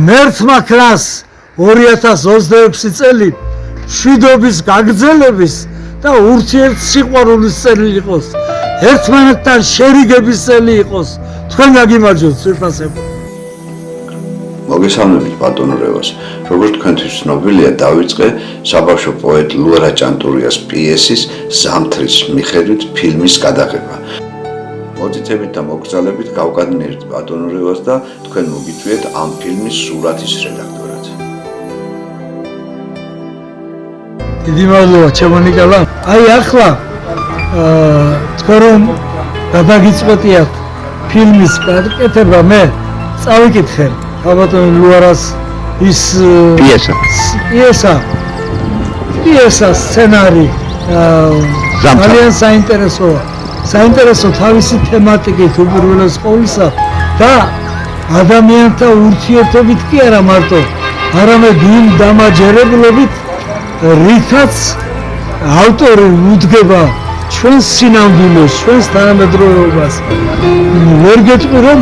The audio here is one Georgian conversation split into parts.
ღმერთმა ქრას 2026 წელი მშვიდობის გაგრძელების და ურთიერთსიყვარულის წელი იყოს. ერთმანეთთან შერიგების წელი იყოს. თქვენ გაგიმარჯვოთ სვიფასებო. მოგესალმებით ბატონო რევას. როგორც თქვენთვის ცნობილია, დავიწყე საბავშვო პოეტ ლუარა ჭანტურიას პიესის ზამთრის მიხედვით ფილმის გადაღება. მოწიწებით და მოგზალებით გავკადნიერთ ბატონო რევას და თქვენ მოგიწვიეთ ამ ფილმის სურათის რედაქტორად. დიდი მადლობა ჩემო ნიკოლა. აი ახლა თქვენ რომ გადაგიწყვეტიათ ფილმის გადაკეთება, მე წავიკითხე ბატონო ლუარას ის პიესა სცენარი ძალიან საინტერესო თავისი თემატიკით უპირველეს ყოვლისა და ადამიანთა ურთიერთობით კი არა მარტო, არამედ იმ დამაჯერებლობით, რითაც ავტორი უდგება ჩვენს სინამდვილეს, ჩვენს თანამედროვეობას. ვერ გეტყვი რომ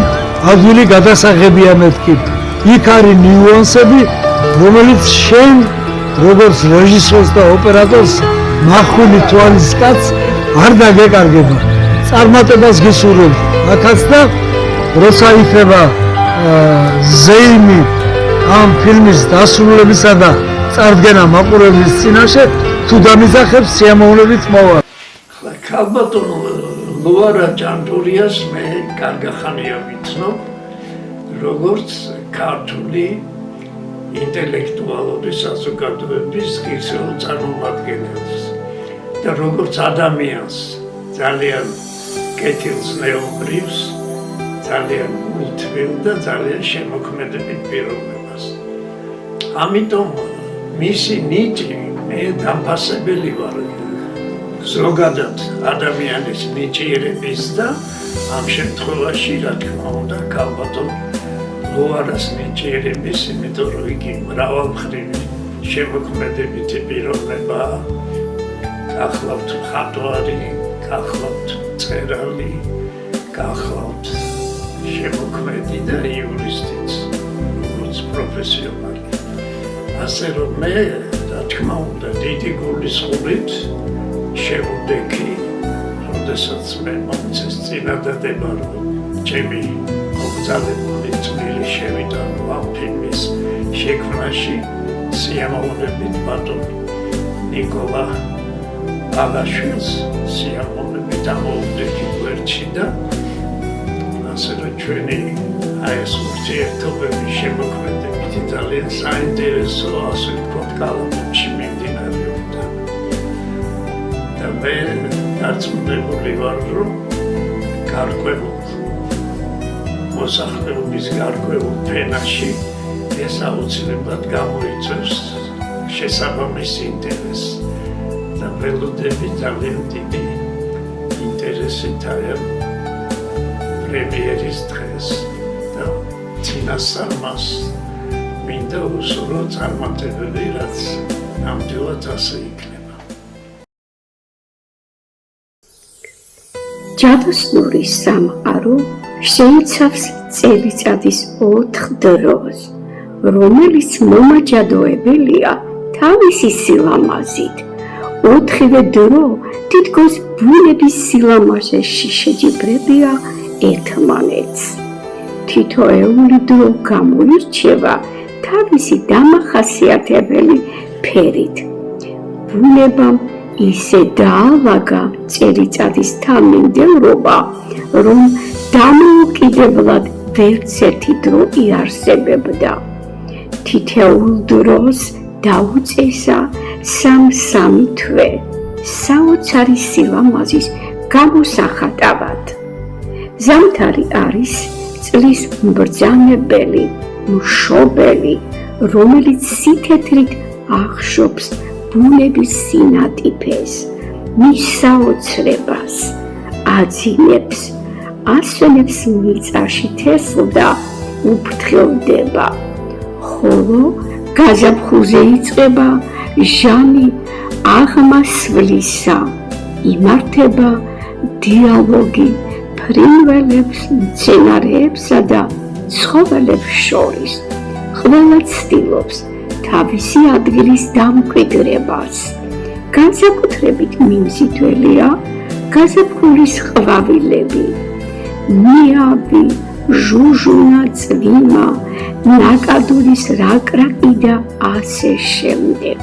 ადვილი გადასაღებია მეთქი. იქ არის ნიუანსები, რომელიც შენ როგორც რეჟისორს და ოპერატორს მახვილი თვალის კაცს არ დაგეკარგება. წარმატებას გისურვებ აქაც და როცა იქნება ზეიმი ამ ფილმის დასრულებისა და წარდგენა მაყურებლის წინაშე, თუ დამიზახებს სიამოვნებით მოვა. ქალბატონო ლუარა ჭანტურიას მე კარგახანია ვიცნობ, როგორც ქართული ინტელექტუალური საზოგადოების ღირსეულ წარმომადგენელს და როგორც ადამიანს, ძალიან კეთილწინეულს, ძალიან გულთბილ და ძალიან შემოქმედებით პიროვნებას. ამიტომ მისი ნიჭი მე დამფასებელი ვარ ზოგადად ადამიანის ნიჭიერების და ამ შემთხვევაში რა თქმა უნდა ქალბატონ ლუარას ნიჭიერების, იმიტომ რომ იგი მრავალმხრივი შემოქმედებითი პიროვნებაა. გახლავთ მხატვარი, გახლავთ მწერალი, გახლავთ შემოქმედი და იურისტიც, როგორც პროფესიონალი. ასე რომ მე რა თქმა უნდა დიდი გულისხმობით შევდექი, როდესაც მე მომწეს წინადადება, რომ ჩემი მოგზაურობები წვლილი შევიდა ამ ფილმის შექმნაში, სიამოვნებით ბატონ ნიკოლა ალაშვილს სიამოვნებით ამოვდექი გვერდში და ასე რომ ჩვენი აი ეს ურთიერთობები შემოქმედებითი ძალიან საინტერესო, ასე ვთქვათ, კალაპებში მიმდინარეობდა. და მე დარწმუნებული ვარ, რომ გარკვეულ მოსახლეობის გარკვეულ ფენაში ეს აუცილებლად გამოიწვევს შესაბამის ინტერესს და ველოდები ძალიან დიდი ინტერესით ამ პრემიერის დღეს და წინასწარმას მინდა უსურო წარმატებები, რაც ნამდვილად ასე იქნება. ჯადოსნური სამყარო შეიცავს წელიწადის 4 დროს, რომელიც მომაჯადოებელია თავისი სილამაზით. 4-ვე დრო თითქოს ბუნების სილამაზეში შეჯიბრებია ერთმანეთს. თითოეული დრო გამოირჩევა თავისი დამახასიათებელი ფერით. ბუნებამ ისე დაალაგა წელიწადის თანმიმდევრობა, რომ დამოუკიდებლად ვერც ერთი დრო იარსებებდა. თითოეულ დროს დაუწესა 3-3 თვე საოცარი სილამაზის გამოსახატავად. ზამთარი არის წლის მბრძანებელი, მშობელი, რომელიც სითეთრით ახშობს ბუნების სინატიფეს, მის საოცრებას, აძინებს, ასვენებს მიწაში თესლ და უფრთხილდება, ხოლო გაზაფხულზე იწყება ჟამი აღმასვლისა, იმართება დიალოგი ფრინველებს, მცენარეებსა და ცხოველებს შორის, ყველა ცდილობს თავისი ადგილის დამკვიდრებას. განსაკუთრებით მიმზიდველია გაზაფხულის ყვავილები, ნიავი, ჟუჟუნა, წვიმა, ნაკადულის რაკრაკი და ასე შემდეგ.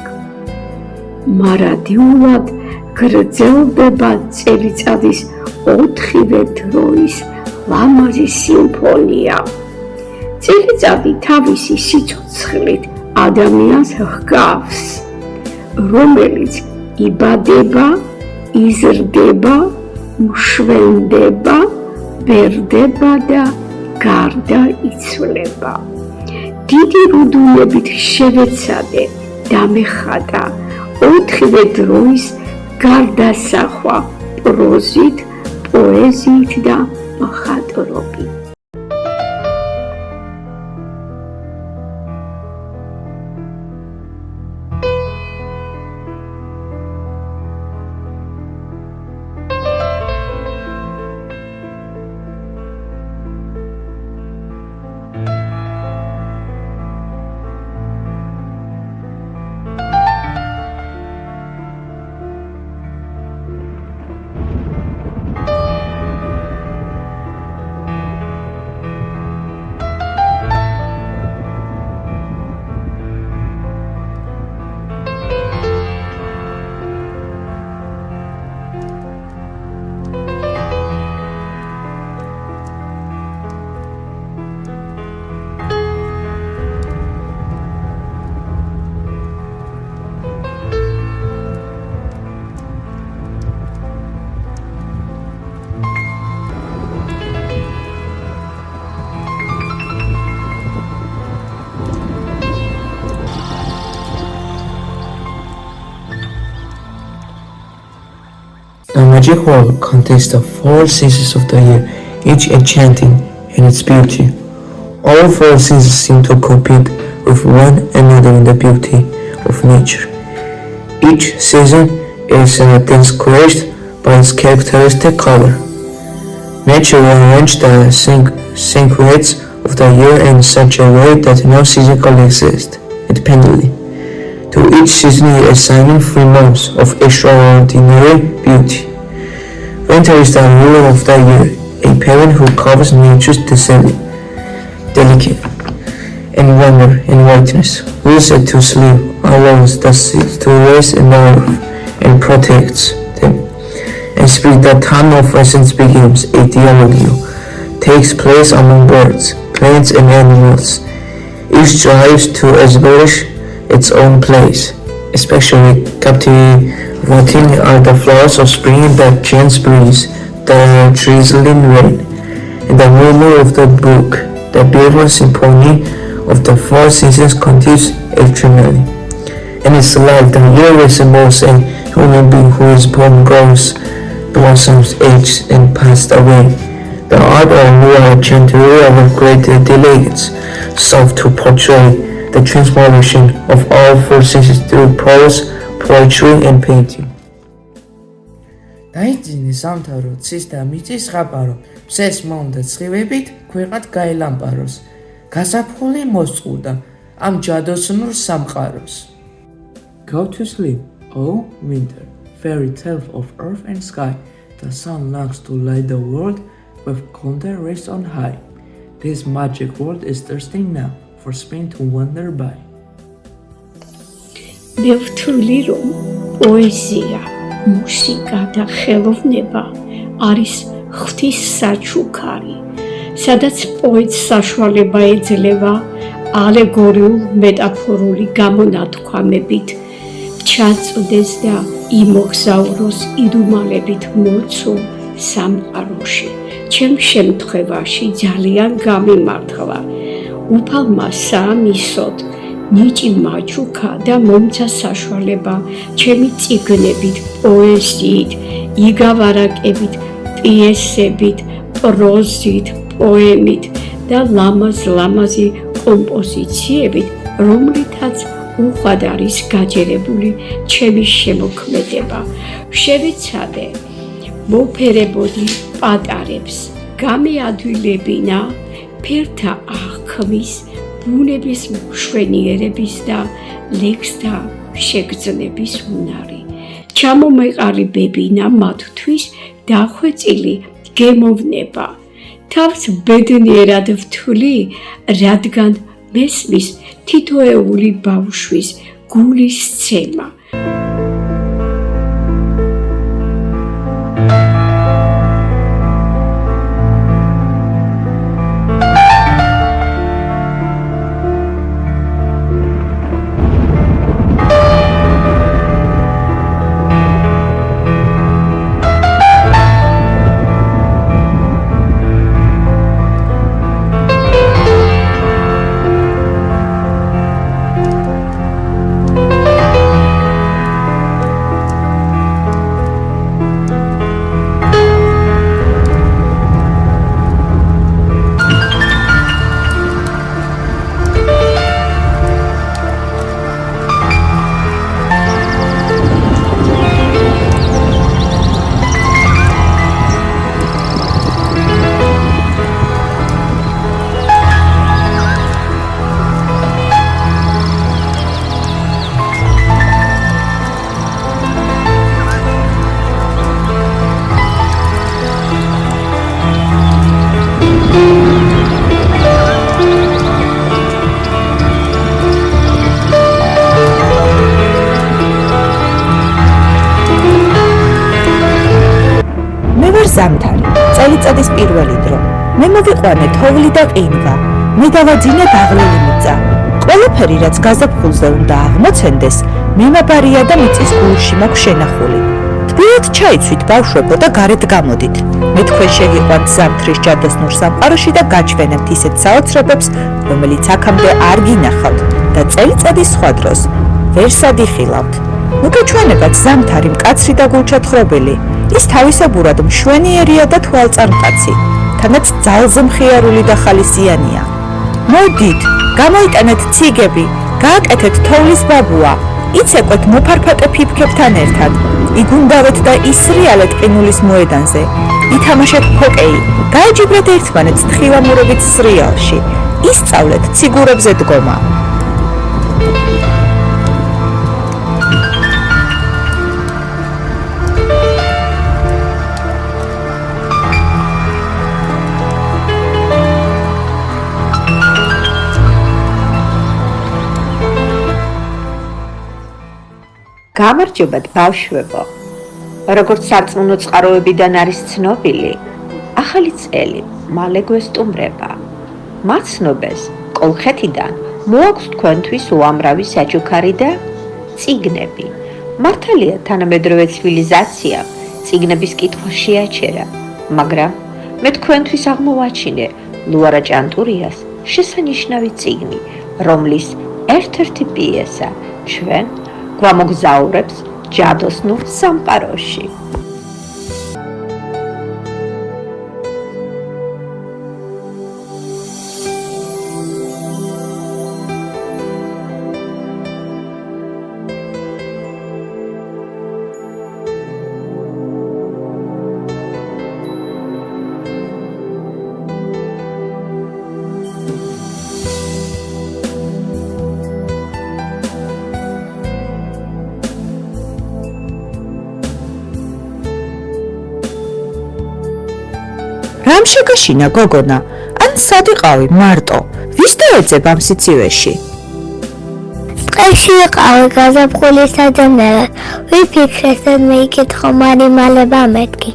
მარადიულად გრძელდება წელიწადის 4-ვე დროის ლამაზი სიმფონია. წელიწადი თავისი სიცოცხლით ადამიანს ჰგავს, რომელიც იბადება, იზრდება, მშვენდება, ბერდება და გარდაიცვლება. დიდი რუდუნებით შევეცადე და მეხატა 4-ვე დროის გარდასახვა პროზით, პოეზიით და მხატვრობით. The Magic World contains the 4 seasons of the year, each enchanting in its beauty. All 4 seasons seem to compete with one another in the beauty of nature. Each season is distinguished by its characteristic color. Nature will arrange the sequence of the year in such a way that no season can exist independently. To each season is assigning 3 months of extraordinary beauty. Winter is the ruler of the year, a parent who covers nature's delicate and wonder and whiteness, wills it to sleep, allows the seeds to rest in the earth, and protects them. And spring, the time of essence begins. A dialogue takes place among birds, plants, and animals. Each strives to establish its own place. Especially captivating are the flowers of spring, the chance breeze, the drizzling rain, and the murmur of the brook. The beautiful symphony of the 4 seasons continues eternally. And it's like the year resembles a human being whose poem grows, blossoms, ages, and passed away. The art of Luar Chantururi of great delights sought to portray the transformation of all 4 seasons through prose, poetry, and painting. დაიძინე სამთავრო ცის და მიწის ხაპარო, მზეს მომდა ცხივებით ქვეყად გაელამპაროს, გაზაფხული მოსწყუდა ამ ჯადოსნურ სამყაროს. Go to sleep, O winter, fairy tale of earth and sky. The sun longs to light the world with golden rays on high. This magic world is thirsty now for spring to wander by. მე ვთვლი, რომ პოეზია, მუსიკა და ხელოვნება არის ღვთის საჩუქარი, სადაც პოეტს საშუალება ეძლევა ალეგორიულ მეტაფორული გამონათქვამებით ჩაწვდეს და იმოგზაუროს იდუმალებით მოცულ სამყაროში. ჩემ შემთხვევაში ძალიან გამიმართლა. უფალმა საამისოდ ნიჭი მაჩუქა და მომცა საშუალება ჩემი წიგნებით, პოეზიით, იგავარაკებით, პიესებით, პროზით, პოემით და ლამაზ-ლამაზი კომპოზიციებით, რომლითაც უხვად არის გაჯერებული ჩემი შემოქმედება. შევეცადე მოფერებოდი პატარებს, გამეადვილებინა ფერთა აღქმის, ბუნების მშვენიერების და ლექსთა შეგრძნების უნარი. ჩამომეყალიბებინა მათთვის დახვეწილი გემოვნება. თავს ბედნიერად ვთვლი, რადგან მესმის თითოეული ბავშვის გულის ცემა. ზამთარი, წელიწადის პირველი დრო. მე მოვიყვანე თოვლი და ყინვა. მე დავაძინე ბაღლილი მიწა. ყველაფერი, რაც გაზაფხულზე უნდა აღმოცენდეს, მემაბარია და მიწის გულში მაქვს შენახული. თბილად ჩაიცვით ბავშვებო და გარეთ გამოდით. მე თქვენ შეგიყვანთ ზამთრის ჯადოსნურ სამყაროში და გაჩვენებთ ისეთ საოცრებებს, რომელიც აქამდე არ გინახავთ და წელიწადის სხვა დროს ვერ სადიხილავთ. მოგეჩვენებათ ზამთარი მკაცრი და გულჩათხრობილი. ის თავისებურად მშვენიერია და თვალწარმტაცი, თანაც ძალზე მხიარული და ხალისიანია. მოდით, გამოიტანეთ ციგები, გააკეთეთ თოვლის ბაბუა, იცეკვეთ მოფარფატე ფიფქებთან ერთად, იგუნდავეთ და ისრიალეთ ყინულის მოედანზე, ითამაშეთ ჰოკეი, გაეჯიბრეთ ერთმანეთს თხილამურებით სრიალში, ისწავლეთ ციგურებზე დგომა. გამარჯობათ ბავშვებო. როგორც სარწმუნო წყაროებიდან არის ცნობილი, ახალი წელი მალე გვესტუმრება. მაცნობეს კოლხეთიდან მოაქვს თქვენთვის უამრავი საჩუქარი და წიგნები. მართალია თანამედროვე ცივილიზაცია წიგნების კითხვა შეაჩერა, მაგრამ მე თქვენთვის აღმოვაჩინე ლუარა ჭანტურიას შესანიშნავი წიგნი, რომლის ერთ-ერთი პიესა ჩვენ გვამოგზაურებს ჯადოსნურ სამყაროში. რამ შეგაშინა გოგონა? ან სად იყავი მარტო? ვის დაეძებ ამ სიცივეში? ტყეში იყავი გაზაფხულის საძებნელად. ვიფიქრე, სადმე იკითხო მარიმალება მეთქი.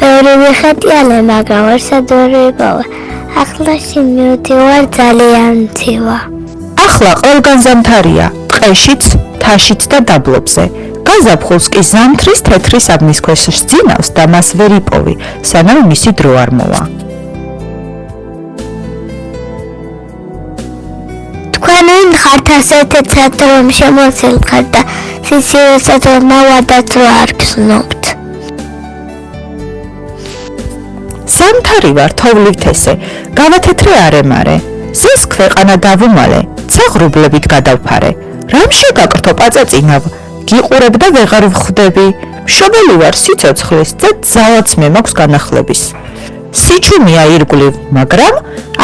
ბევრი ვიხეტიალე, მაგრამ ვერსად ვერ ვიპოვე. ახლა სიმიუთი ვარ ძალიან მცივა. ახლა ყველგან ზამთარია, ტყეშიც, თაშიც და დაბლობზე. გაზაფხულს კი ზამთრის თეთრი საბნის ქვეშ სძინავს და მას ვერ იპოვი, სანამ მისი დრო არ მოვა. თქვენ ვინ ხართ ასეთეთ სადრომ შემოცილხარ და სიცივესაც ნავადაც არ გზნობთ. ზამთარი ვარ თოვლით ესე, გავათეთრე არემარე, ზეს ქვეყანა დავუმალე, ცაღრუბლებით გადავფარე. რამ შეგაკრთო პაწაწინავ, გიყურებ და ვეღარ ვხვდები. მშობელი ვარ სიცოცხლის და ძალაც მე მაქვს განახლების. სიჩუმეა ირგვლივ, მაგრამ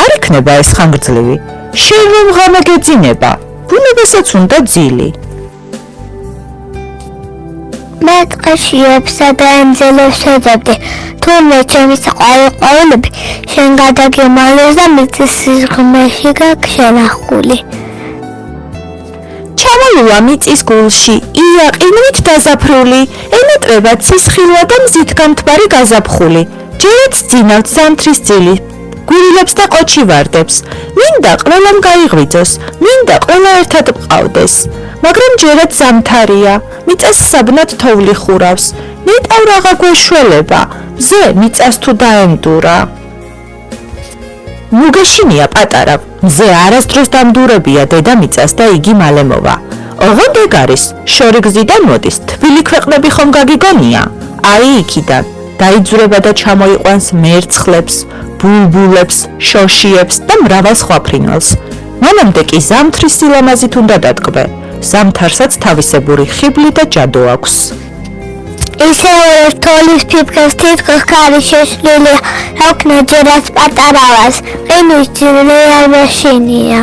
არ იქნება ეს ხანგრძლივი. შენ რომ ღამე გეძინება, ბუნებასაც უნდა ძილი. მე ტყეშიებსა და ენძელებს ეძებდი. თურმე ჩემი ყვავილები შენ გადაგემალეს და მიწის სიღრმეში გაგშენახული. ჩამოლულა მიწის გულში, იაყინვით დაზაფრული, ენატრება ცისხილვა და მზით გამთბარი გაზაფხული. ჯერაც ძინავთ ზამთრის ძილი, გულილებს და ყოჩი ვარდებს. მინდა ყველამ გაიღვიძოს, მინდა ყველა ერთად მყავდეს. მაგრამ ჯერაც ზამთარია, მიწას საბნად თოვლი ხურავს. ნეტავ რაღა გვეშველება, მზე მიწას თუ დაემდურა. მუგეშინია პატარა, მზე არასდროს დამდურებია დედამიწას და იგი მალე მოვა. ოღონდ ეგ არის, შორი გზიდან მოდის, თბილი ქვეყნები ხომ გაგიგონია? აი იქიდან, დაიძვრება და ჩამოიყვანს მერცხლებს, ბულბულებს, შოშიებს და მრავალ სხვა ფრინველს. მანამდე კი ზამთრის სილამაზით უნდა დატკბე. ზამთარსაც თავისებური ხიბლი და ჯადო აქვს. ისევ თოლის ფიფკას თითქოს ქარი შეშლილია, რაკნა ჯერაც პატარავას, ყინის ჯირნე არ მეშინია.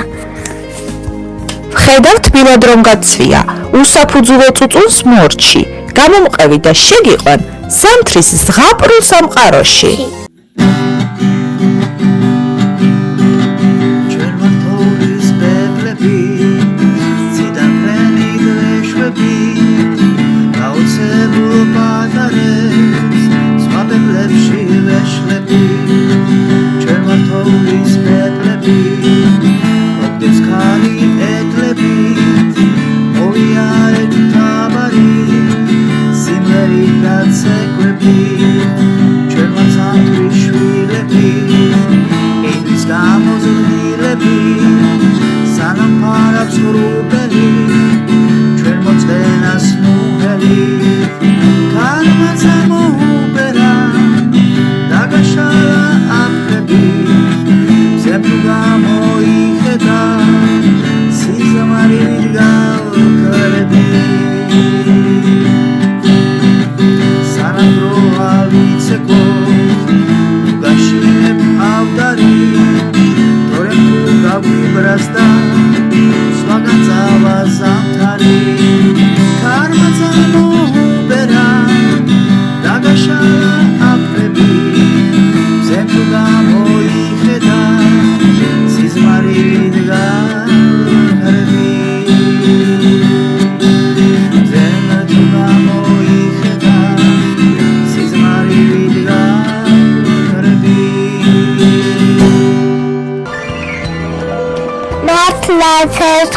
ხედავთ ბილად რომ გაცვია, უსაფუძულო წუწუნს მორჩი, გამომყევი და შეგიყვან ზამთრის ზღაპრულ სამყაროში.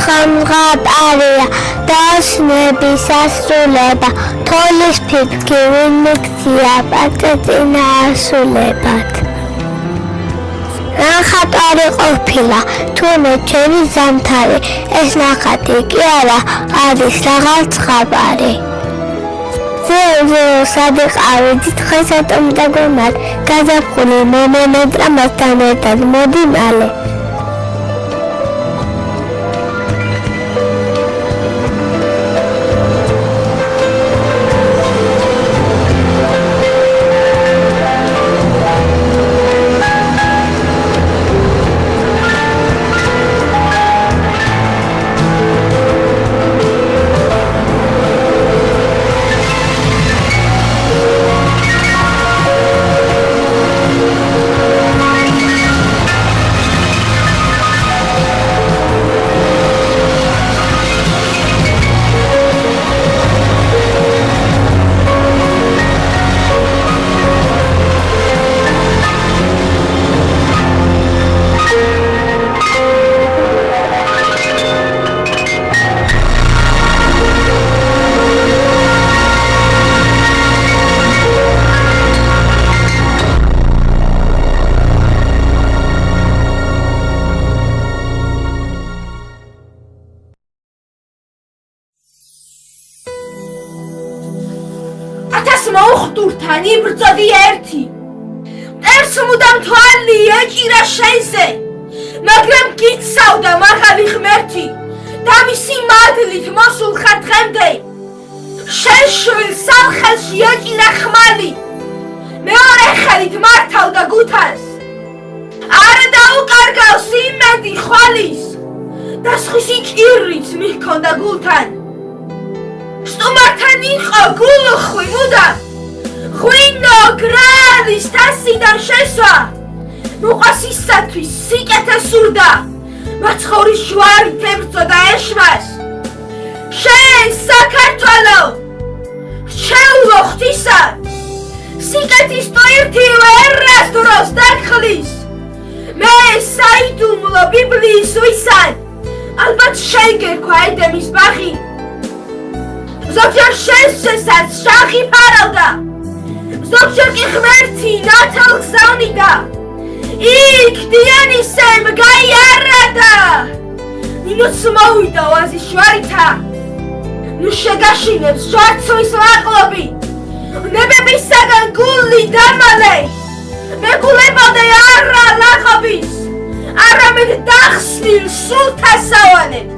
ხამღაპარია დასნების ასრულება, თოლის ფიფკი ვინიქცია პაწეწინა ასულებად. ნახატარი ყოფილა, თურმე ჩემი ზამთარი, ეს ნახატი კი არა, არის რაღაც ხაბარი. სადიყავი დიდხეს ატომდა გონად, გაზაფხული მომენეტრა მასთან ერთად, მოდი მალე. მოუხტურთან იბრძოდი ერთი. მტერს მუდამ თვალი ეჭირა შენზე, მაგრამ გიცავდა მაღალი ღმერთი და მისი მადლით მოსულ ხარ დღემდე. შენ შვილ სამხელში ეჭირა ხმალი, მეორე ხელით მართავდა გუთანს. არ დაუკარგავს იმედი ხვალის. და სხვისი ჭირით მიჰქონდა გულთან. სტუმართან იყო გულუხვი მუდამ, ღვინო გრალის თასიდან შესვა. მოყვას ისათვის სიკეთე სურდა, მაცხოვრის ჯვარი თებრძოდა ეშმას. შენ საქართველო, რჩეულო ღვთისა, სიკეთის ტვირთი ვერას დროს დაგხლის. მე საიდუმლო ბიბლიის ვისან, ალბათ შენ გერქვა ედემის ბაღი. ზოგჯერ შენსაც შახი ფარავდა, ზოგჯერ კი ღმერთი ნათელ გზავნიდა. იქ დიანისემ გაიარადა, ნინოც მოვიდა ვაზის ჯვარითა. ნუ შეგაშინებს ჟარცვის ლაყლობი, ნებებისაგან გული დამალე. მეგულებოდე არა ლაყობის, არამედ დახსნილ სულთა სავანებ.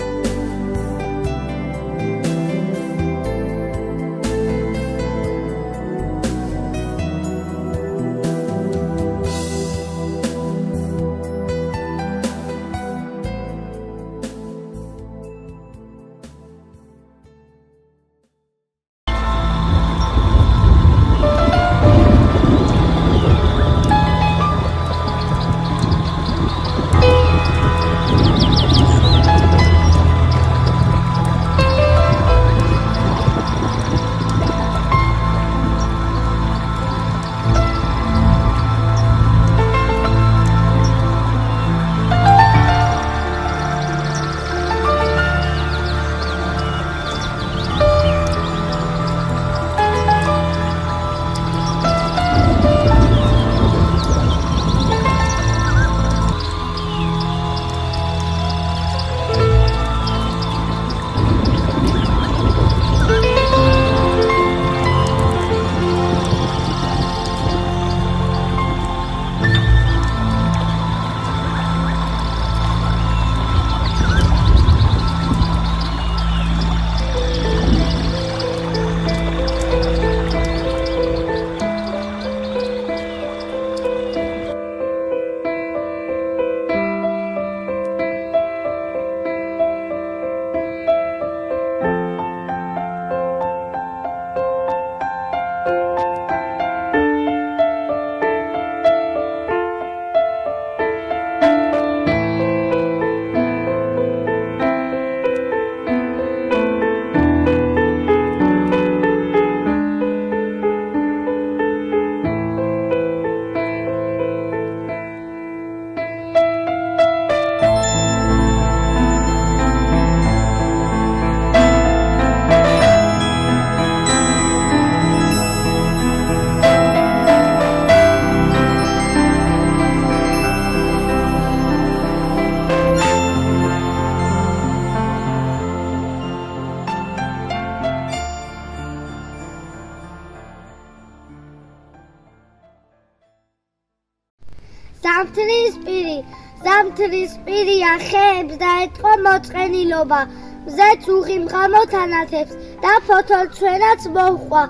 ზამთრის პირია ხეებს დაეთყო მოწყენილობა, მზეც უღიმღა მოთანათებს და ფოთოლცვენაც მოჰყვა.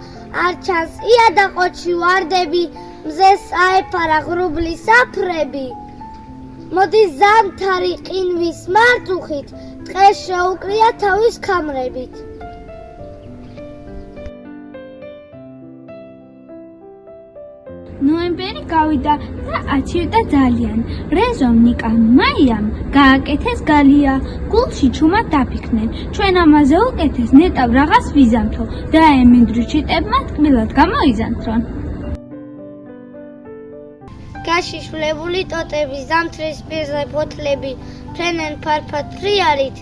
არ ჩანს ია და ყოჩი ვარდები, მზეს აეფარა ღრუბლის საფრები. მოდი ზამთარი ყინვის მარწუხით, ტყეს შეუკრია თავის ქამრებით. ნოემბერი გავიდა და აცივდა ძალიან. რეზომ ნიკამ მაიამ გააკეთეს გალია. გულში ჩუმად დაფიქნენ, ჩვენ ამაზე უკეთეს ნეტავ რაღაც ვიზამთო და ემინდრიჩიტებმა ტკბილად გამოიზამთრონ. გაშიშვლებული ტოტები, ზამთრის პირზე ფოთლები ფრენენ ფარფად ფრიარით,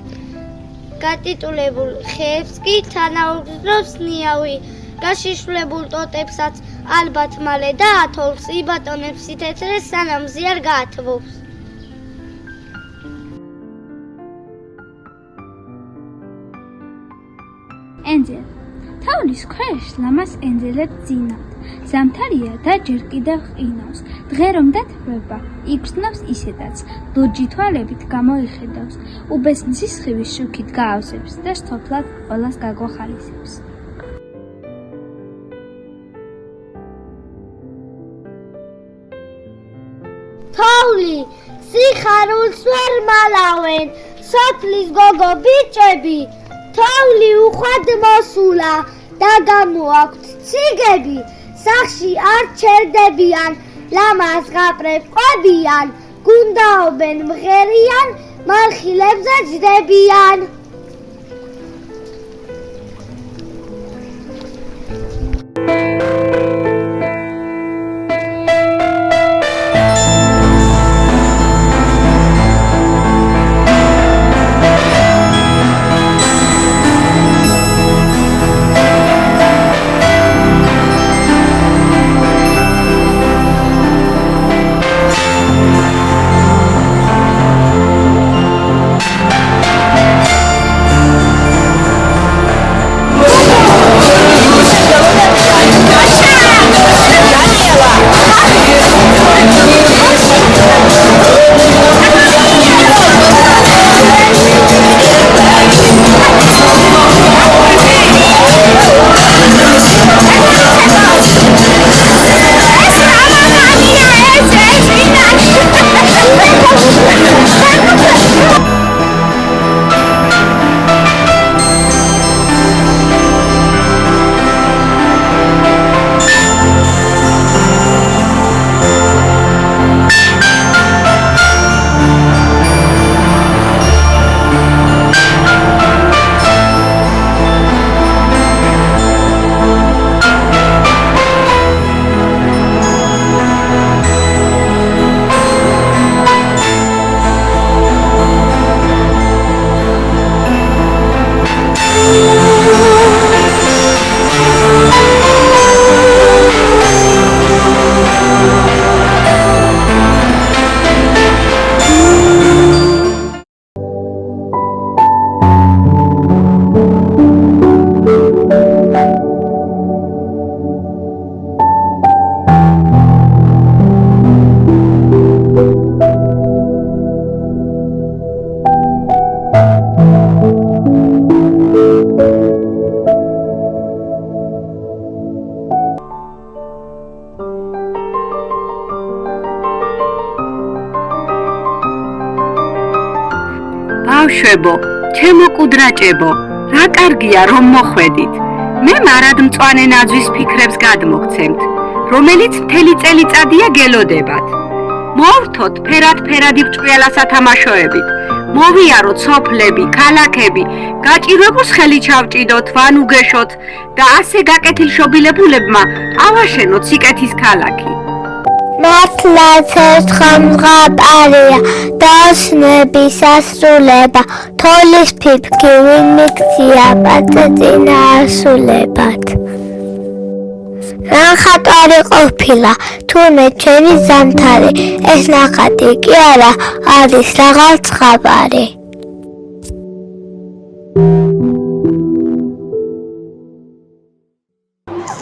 გატიტულებულ ხეებს კი თანაუგრძნობს ნიავი. გაშიშვლებულ ტოტებსაც ალბათ მალე დაათოვს, იბატონებს სითეთრე სანამ ზიარ გაათბობს. ენძელ თოვლის ქვეშ ლამას ენძელებს ძინავთ. ზამთარია და ჯერ კიდევ ყინავს. დღე რომ დათბება, იგრძნობს ისედაც, ლურჯი თვალებით გამოიხედავს. უბესნი სისხლის შუქით გაავსებს და სოფლად ყველას გაგვახალისებს. თოვლი სიხარულს ვერ მალავენ, სოფლის გოგო ბიჭები, თოვლი უხვად მოსულა და გამოაქვთ ციგები, სახში არ ჩერდებიან, ლამაზ ღაპრებს ყვებიან, გუნდაობენ მღერიან, მარხილებზე ჯდებიან. ბავშვებო, ჩემო კუდრაჭებო, რა კარგია რომ მოხვედით. მე მარადმწვანე ნაძვის ფიქრებს გადმოგცემთ, რომელიც მთელი წელიწადია გელოდებათ. მოვთოთ ფერად-ფერადი ბრჭყიალა სათამაშოებით, მოვიაროთ სოფლები, ქალაქები, გაჭირვებულს ხელი ჩავჭიდოთ, ვანუგეშოთ და ასე გაკეთილშობილებულებმა ავაშენოთ სიკეთის ქალაქი. მართლაც ერთხელ მღაპარია დასნების ასრულება, თოვლის ფიფქი ვინიქცია პაწაწინა ასულებად. ნახატარი ყოფილა, თურმე ჩვენი ზამთარი, ეს ნახატი კი არა, არის რაღაც ხაბარი.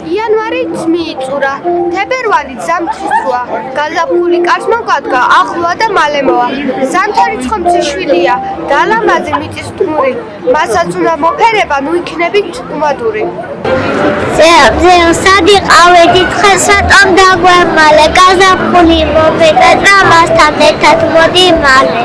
იანვარიც მიიწურა, თებერვალიც ზამთრისოა, გაზაფხული კარს მოკადგა, ახლოა და მალე მოვა. ზამთარი ცხომცი შვილია, დალამაზი მიწის ტყმური, მასაც უნდა მოფერება, ნუ იქნებით უმადური. ზეო, სად იყავედი დღეს სატომ დაგვემალე, გაზაფხული მომეტა, მასთან ერთად მოდი მალე.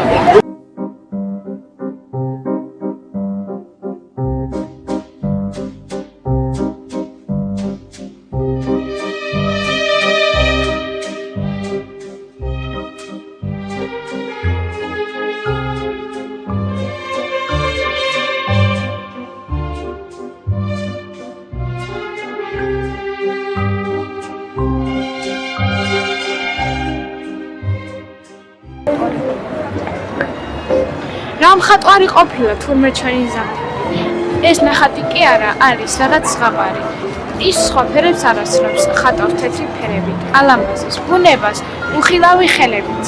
რა მხატვარი ყოფილა თურმე ჩვენი ზამთარი. ეს ნახატი კი არა, არის რაღაც ზღაპარი. ის სხვა ფერებს არ ასრულებს, ხატავს თეთრი ფერებით, ალამაზის, ბუნებას, უხილავი ხელებით.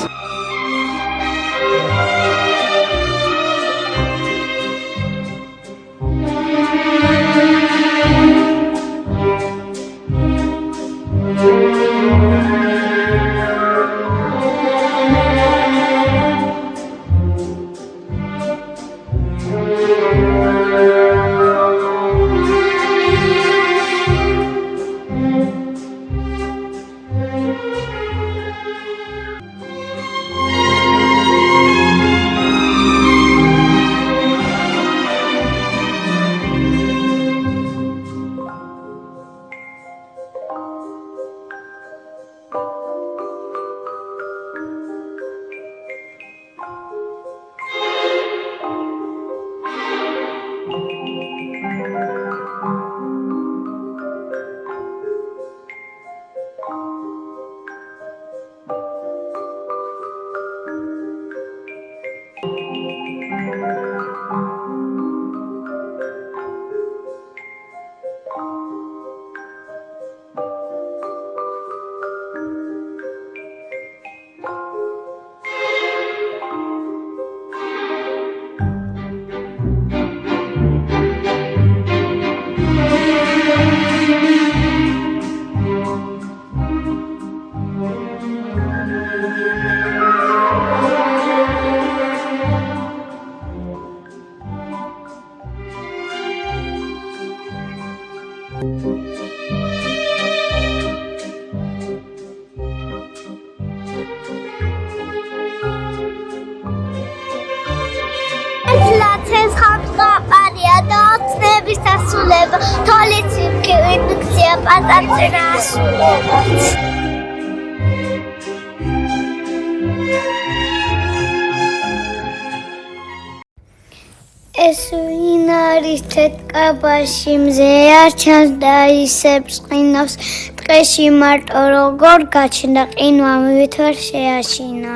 ეს ვინ არის თეთრკაბაში მზე არ ჩანს და ისევ წყინავს ტყეში მარტო როგორ გაჩნდა ყინვა მივით ვერ შეაშინა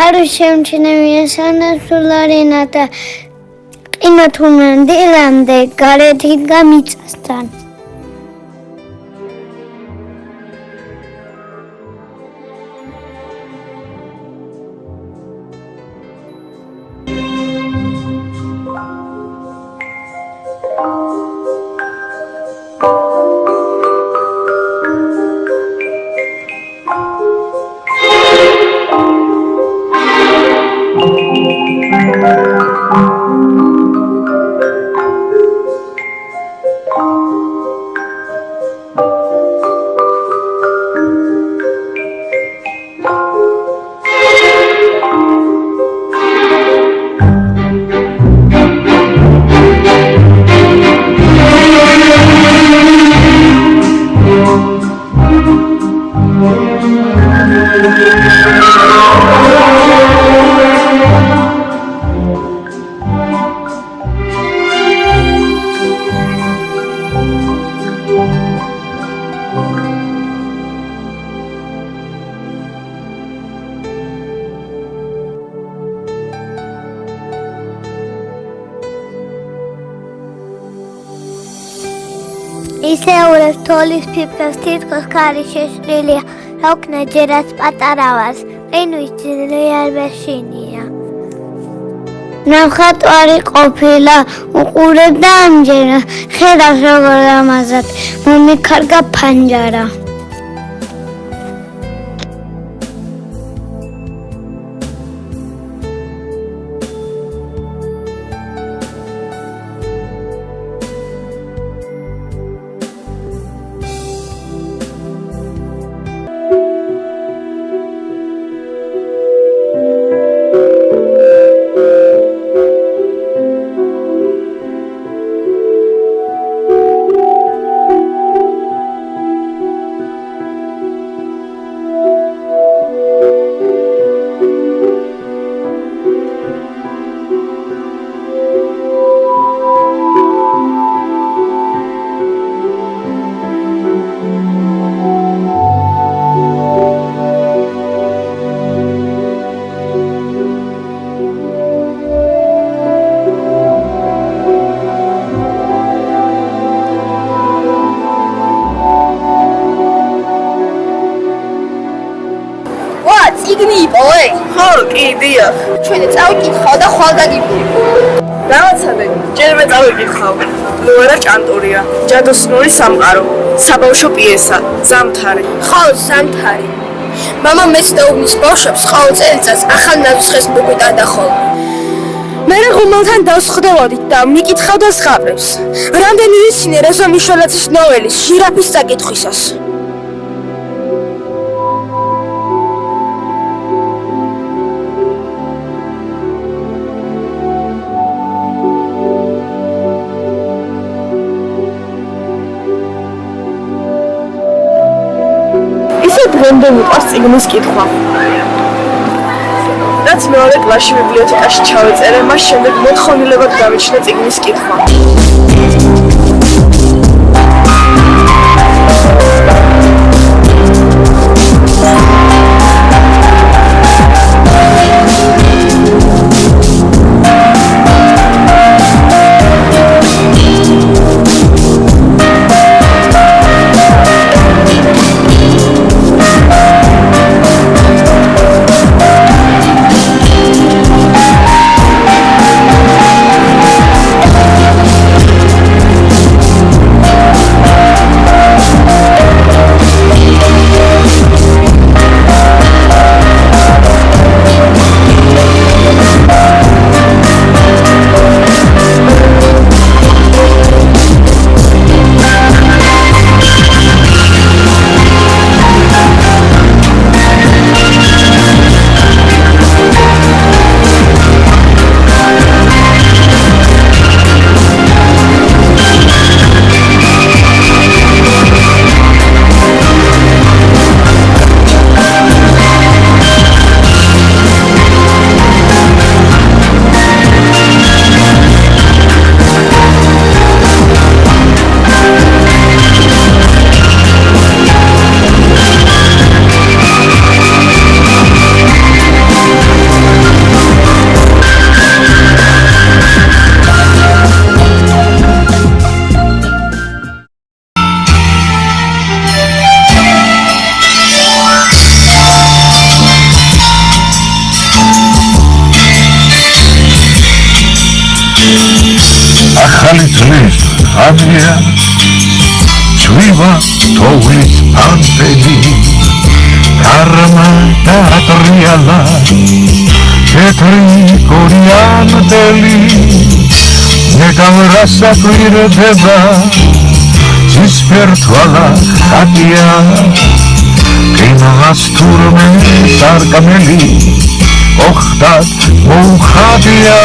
არ შემჩნევია სანაცვლარენა და ყინვა თუმანდილამდე გარეთ იდგა მიწასთან ისეულებს თოლის ფიფრებს თითქოს ქარი შეშლილია, რა ვქნა ჯერაც პატარა ვარს, ყინვის ძლიერ მეშინია. ნამხატვარი ყოფილა, უყურებდა ამჯერა, ხედავს როგორ ამაზად, მომიქარგა ფანჯარა. დიახ. ჩვენი წავიკითხავ და ხვალ დაგიბრუნე. რაღაცადე, ჯერმე წავიკითხავ. ლუარა ჭანტურია, ჯადოსნური სამყარო, საბავშვო პიესა, ზამთარი. ხო, ზამთარი. მამა მეცდაუბნის ბავშვებს ყოველ წელიწადს ახალ ნაძვისხეს მოგვიტანდა ხოლმე. მე ღუმელთან დავსხდელოდით და მიკითხავდა ზღაპრებს. რამდენი ვიცინე რეზო მიშველაძის ნოველის ჟირაფის წაკითხვისას. დღემდე მიყვარს წიგნის კითხვა. რაც მეორე კლასში ბიბლიოთეკაში ჩავეწერე, მას შემდეგ მოთხოვნილებად გამიჩნდა წიგნის კითხვა. ჭრიჭლის ხანია ჩვივა თოვლის ფანტელი კარმა დაატრიალა თეთრი კორიანდელი მეგამრასაკვირდება ცისფერთვალა ხატია ყინვას თურმე სარკმელი ოხტად მოუხადია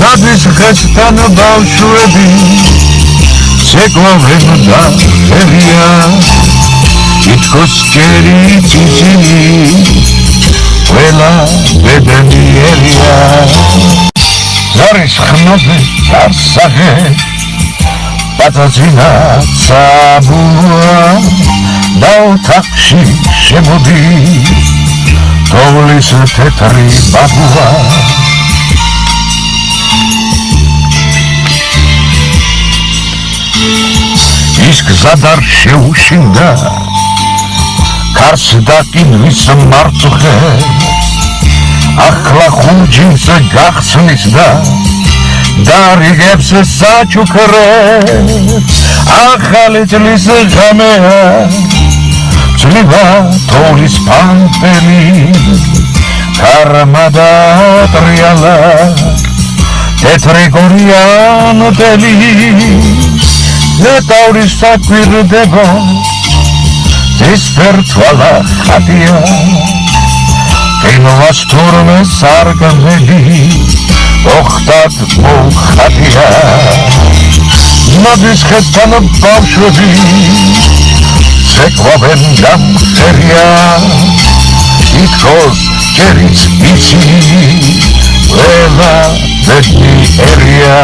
ნადის ხესთან ბავშვები ზეგვავენ და ღერია თითქოს ჭერი ჭიჭილი ყველა ბედნიერია ზარის ხმაზე წარსახე პაწაწინა ცაბუა და ოთახში შემოდი თოვლის თეთრი ბაბუა ის გზად არ შეუშინდა ქარს და ყინვის მარწუხებს ახლა ხუნჯინს გახსნის და დარიგებს საჩუქრებს ახალი წლის ღამეა ძლევა თოვლის ფანტელი კარმა დაატრიალა თეთრი კორიანდელი ნეტავრის საკვირდება ცისფერთვალა ხატია ყინვას თურმე სარკმელი ოხტად მოუხატია ნადის ხესთან ბავშვები ზეკვავენ და ღერია თითქოს ჭერიც იცი ყველა ბედნიერია